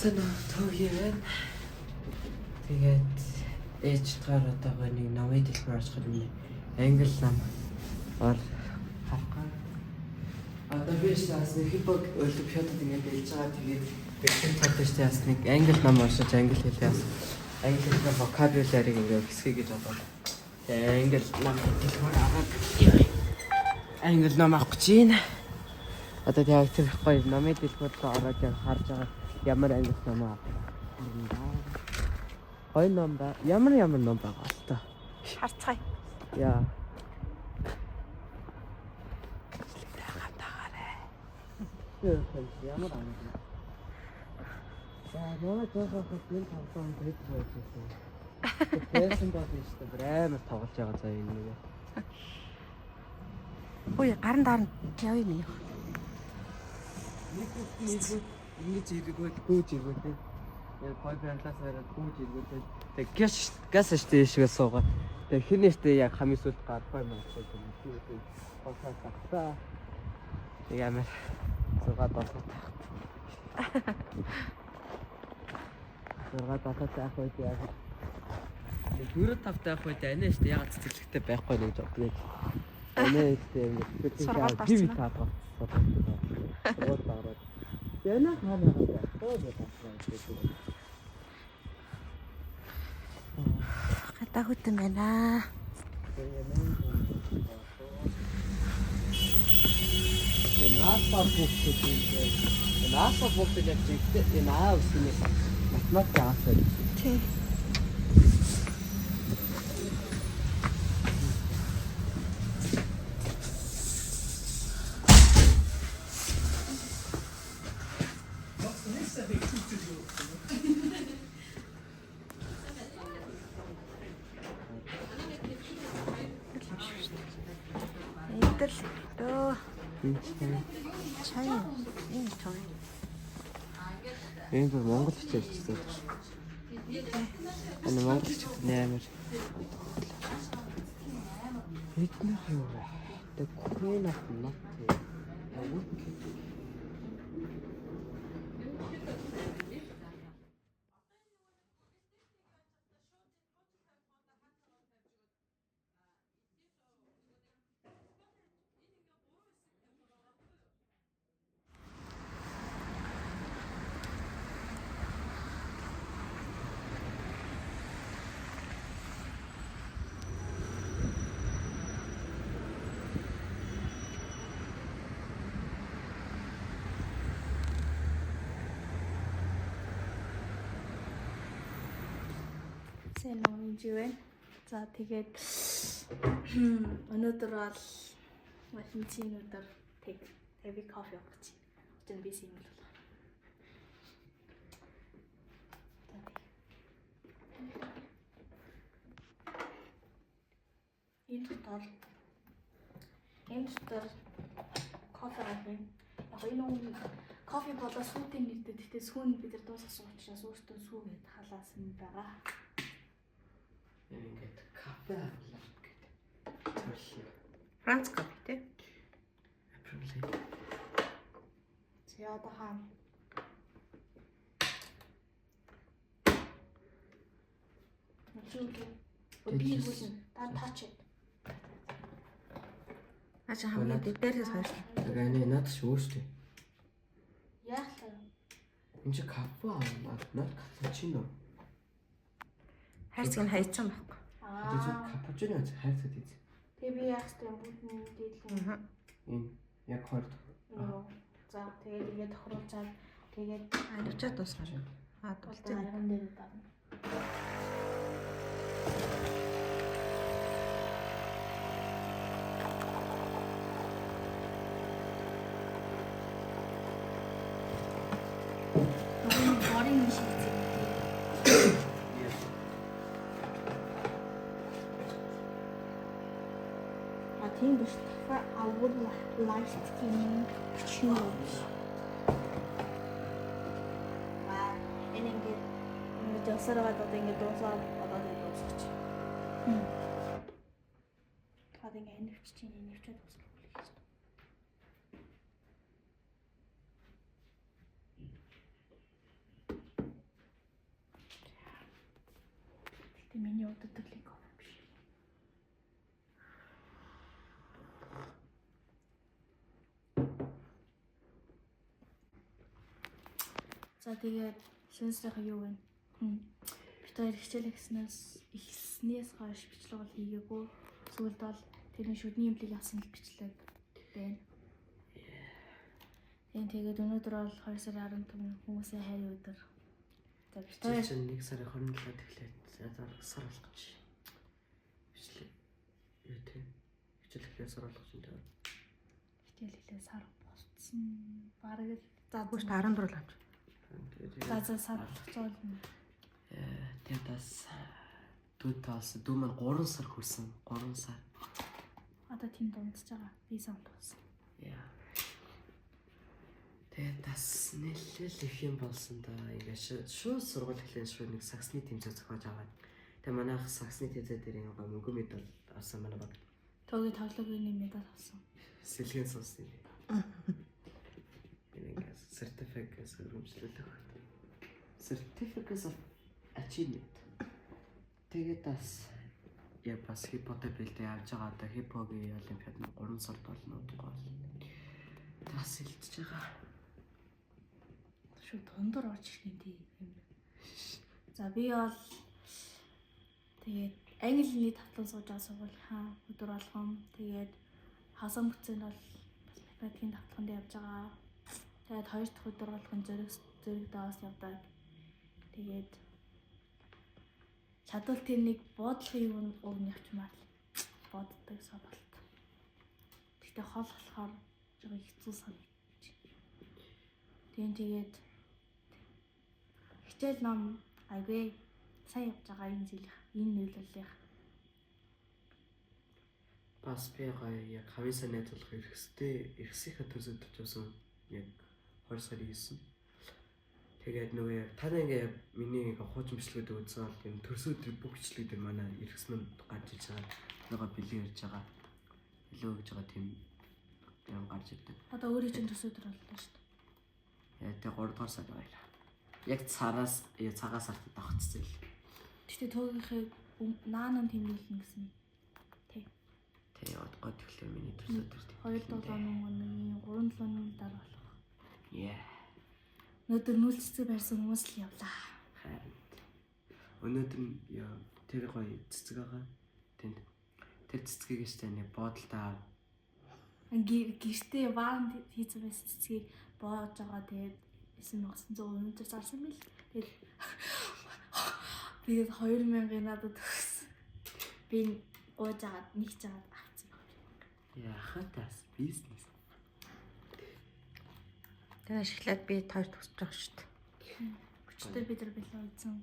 Сайн уу төгөөд тэгээд ээж таар одоогоо нэг намын дэлгүүр очих юм. Англи нам ор хавхаа. Одоо би шаас нэг хипог олимпиадад ингээд хэлж байгаа тэгээд бэлтгэл тавьж яас нэг англи нам уншиж англи хэлээс англи хэлний vocabulary-г ингээд хэсгийг гэж бодоод. Тэгээд англи нам дэлгүүр аваад англи нам авах гэж байна. Одоо яг тэр гоё намын дэлгүүрт ороод яг харж байгаа ямар англи ном аа. Гоё ном ба ямар ном байгаа л та. Харцгаая. Яа. Ямар ам. За нөгөө жоохоо хин тавтан дэд байжсэн. Тэрсэн бод нь шүү дээ. Амар тоглож байгаа заа энэ нэг. Ой, гарын дарна. Яв юм яа. Нэг ингэж иргүүл гүйж иргүүл. Яг гой байрлаас хараад гүйж иргүүл. Тэг газ штэ ишгээ суугаа. Тэг хинээстэй яг хамгийн сүлд гарбай маяг юм. Түүний босоо тагтаа. Тэг амар зургаад босоо тагт. Зургаад босоо таах үед яг нэг 4-5 таах үед анаа штэ яг цэцэрлэгтэй байхгүй нэг жоо. Тэг анаа штэ ингэж тийм таах. Рот бараад. Яна хаагаа. Хата хөтөн байна. Нааса бүгд яг зэгтэй наа үснээс математик аасаа. Тий. Чай. Энэ чай. Энэ Монгол хичээлчтэй. Энэ Монгол хичээлтэй амар. Эднийх юу вэ? Тэг Queen of Not. Живэн. За тэгээд өнөөдөр бол машинцын өдөр heavy coffee уух гэж. Өчигдөр би юм л болоо. Энэ дотор кофе авах. Яг энэ кофе болоо сүүтийн нэртэй. Тэгтээ сүүн бид нар дуусгасан учраас өөртөө сүү гэд халаасан байгаа. Ингээд кафе авлаа гэдэг. Франц кофе тий. Априль. За одоо хаана? Өчигдөр би хүлэн таач. Ачаа хамгийн дээрээс хойш. Тэгээ наад чи өөртөө. Яах вэ? Энд чи кафе аваад наад капучино. Хайрцаг нь хайцсан байхгүй. Тэгээд капучино хайрцаг ийз. Тэгээ би яах вэ? Бүгд дээлэн. Энэ яг хорд. За тэгээд ингээд тохируулцаад тэгээд авчаад дуусгана. Дууссан. Арган дээр давна. Борин шиг зэ. Тийм биш. I would like to choose. Энэ ингээд дэсэрээд одоо ингээд дуусаад одоо дуусчих. Одоо ингээд нэвчж нэвчээд дуусгах үгүй гэж. миний удаадаг кофе биш. За тэгээд сенсорын юу вэ? Бид хоёр хичээл ихснээс хойш бичлэг бол хийгээгүй. Сүүлд бол тэрний шүдний имлэг явсан л бичлэг байна. Тэгээд өнөөдөр бол 2 сарын 15 хүмүүсийн хайрын өдөр. За бид хоёр чинь 1 сарын 27-нд эхлээд сар болгож. Бичлэг. Юу тийм. Хичээл эхлээд сар болгож энэ. хичээл хэлээ сар болцсон. Бараг л за Бүгд 14 л авч. за сар болцсон. Тэгээд бас дүүтээс дүү маань 3 сар хүрсэн. 3 сар. Одоо тийм дундаж байгаа. Би сан болсон. Яа. Тэгээд бас нэлээл их юм болсон да. Ингээд шууд сургууль эхлэн шууд нэг саксны тэмцээн зохиож аваад. Тэгээд манайх саксны тэмцээн дээр юм мөнгө медаль авсан манай баг. Төгөө тоглоомын медаль авсан. Сэлгэн сонсны. Ингээд certificate хөрөмжлөлөх. Certificate of achievement. Тэгээд бас я бас хипотэй бэлдээ авч байгаа. Одоо хипогийн олимпиад нь 3 сард болно уу гол. Тас илтж байгаа. Шүү дундуур орж ирэх юм тийм. За би бол тэгээд англи хэлний тавтан сууж байгаа сургуулийнхаа өдөр болгон тэгээд хасан бүцэнд бол математикийн тавталганд явж байгаа. Тэгээд 2 дахь өдөр болгон зэрэг даас явдаг. Тэгээд чадвал тэр нэг буудлын үг нь явчмаар боддог сонголт. Гэтэ хол болохоор жоо хэцүү санагдаж. Тэгээд хичээл ном айгүй сайн явж байгаа энэ жилийнх энэ нөлөөллийнх. Бас би яг хавьяасаа найзуулах эрхсийнхээ төсөлдөж байсан яг 2 сарын 9. Тэгээд нөгөө танаа ингээ миний хуучин бичлэгүүд үзсэн бол энэ төрсөд бүх бичлэг дээр манай эрхсмэн гарч иж байгаа. Нөгөө бэлэн ирж байгаа. Илүү гэж байгаа тийм юм гарч ирдэг. Одоо өөрийн чинь төсөөдөр боллоо шүү дээ. Яа тэг 3 дугаар сар баяра. Яг цагаас артад давхцсан л. Гэтэ төгийнхээ наанан тэмдэглэн гэсэн. Тэ. Тэ гот тэгэхээр миний төсөөдөр тийм. 2-7 мөнгөний 3-7 мөнгө дараа болох. Яа. Өнөөдөр нүүл цэцэг барьсан хүмүүс л явлаа. Харин. Өнөөдөр яа тэр гоё цэцэг байгаа. Тэнд. Тэр цэцгийг штэ нэг боодолтой гэртээ ваанд хийсэн байсан цэцгийг боож байгаа. Тэгээд 9,900 өнөөдөр зарсан бил. Тэгээд 2000 надад төгсөн. Би ууж агаад нэг ч агаад авчихсан. Яхатас бизнес. Тэгээд ашиглаад би тойр тусч байгаа шүү дээ. Өчтөр бид нар бэлээ үзсэн.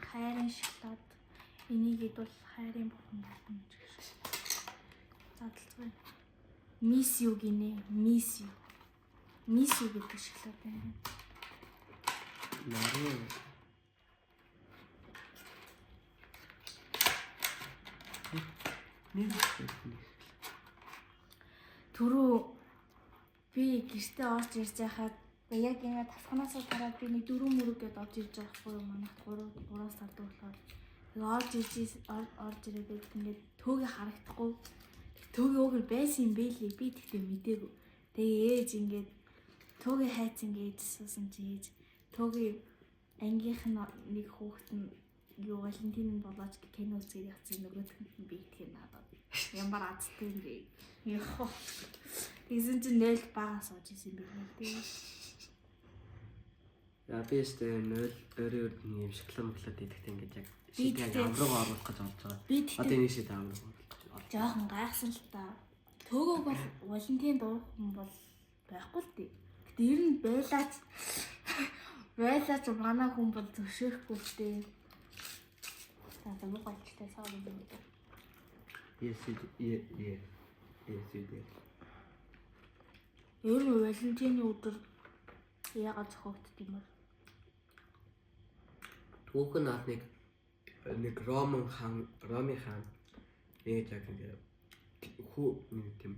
Хайрын шоколад. Энийг идвэл хайрын бурхан болно гэж. Задлцгүй. Miss you гинэ. Miss you. Miss you гэдэг шоколад байна. Нарийн. Түрүү би гэртээ орж ирж байхад яг ингэ тасханаас тараад би нэг 4 мөрөг гэдээ орж ирж байгаа хгүй юу манайх 3 сард болохоор орж ирээд ингээд төөгийг харагдахгүй төөгийн уг нь байсан юм бэ лээ би тэгтээ мдээгүй. Тэгээ ээж ингээд төөгийн хайц ингээд ээжсэн чи ээж төөгийн ангийнх нь нэг хүүхэд нь юу Валентин болооч кино үзээд явсан нөгөөдхөнд нь би итгэх надад ямар азтай юм бэ. Яхаа. Изэн чи нэл бага сууж исэн юм байна тий. Я би өстэй 0 өөрөөр нь юм шоколад идэхтэй ингээд яг шийдээ амруу оруулах гэж болж байгаа. Одоо энэ шийдээ амруу оруулах гэж байна. Жохон гайхсан л та. Төөгөө бол Валентин дурах хүн бол байхгүй л тий. Гэтэ ер нь байлаач манай хүн бол зөвшөөрөхгүй л тий. За муу голчтой саад юм байна. Yes. Ер нь Валентины өдөр яагаад зохиогдд юм бэ? Түүхэн наад нэг Ромын хаан нэг яг ингээд тийм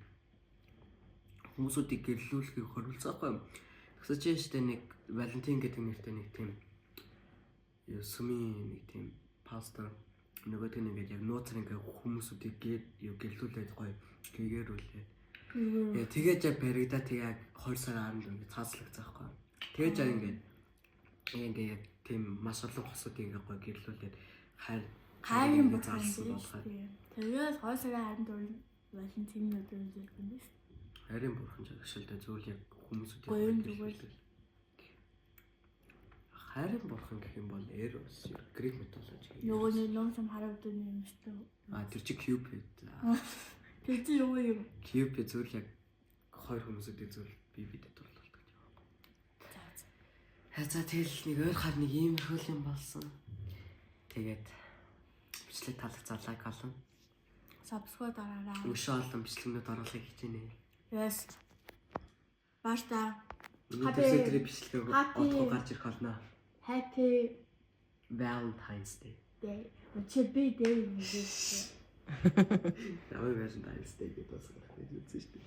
хүмүүсүүдийг гэрлүүлэхийг хоригдсаахгүй юм. Тэгсэж штэ нэг Валентин гэдэг нэртэй нэг тийм Сүмийн нэг тийм паста нөгөөд нь ингээд яг нууцаар ингээд хүмүүсүүдийг гэлүүлээд гоё гээгэрүүлээ. Тэгээд яг баригдаа тэгээ 2 сарын 14-нд цааслагцаахгүй. Тэгээд яг ингээд тийм маш олон хосуудыг ингээд гоё гэрлүүлээд хайрын заасан болгоод. Тэгээд 2 сарын 14-нд Валентины өдөр үзүүлэх юм биш. Хайрын бурхан жагшилтай зүйл яг хүмүүсүүдийг гоё. Хайрын бурхан гэх юм бол Эрос, Грек митологи. Нөгөө нэг номсон харавдны юм шүү дээ. Тэр чи Cupid. Тэр чи юу юм? Cupid зүйл яг хоёр хүмүүсүүдийн зүйл бидэд тулгардаг юм. За тэгэл нэг ойрхаар нэг ийм хөл юм болсон. Тэгээд бичлэг таалагдсан лайк олно. Subscribe дараарай. Өшөө олон бичлэгнүүд оруулахыг хичээнэ. Yes. Баста. Happy бичлэг отгоо гарч ирэх болно. Happy Valentine's Day. Чи би дээ юм биш. Намайг Valentine's Day гэдэг бас гарах гэж үзсэн шүү дээ.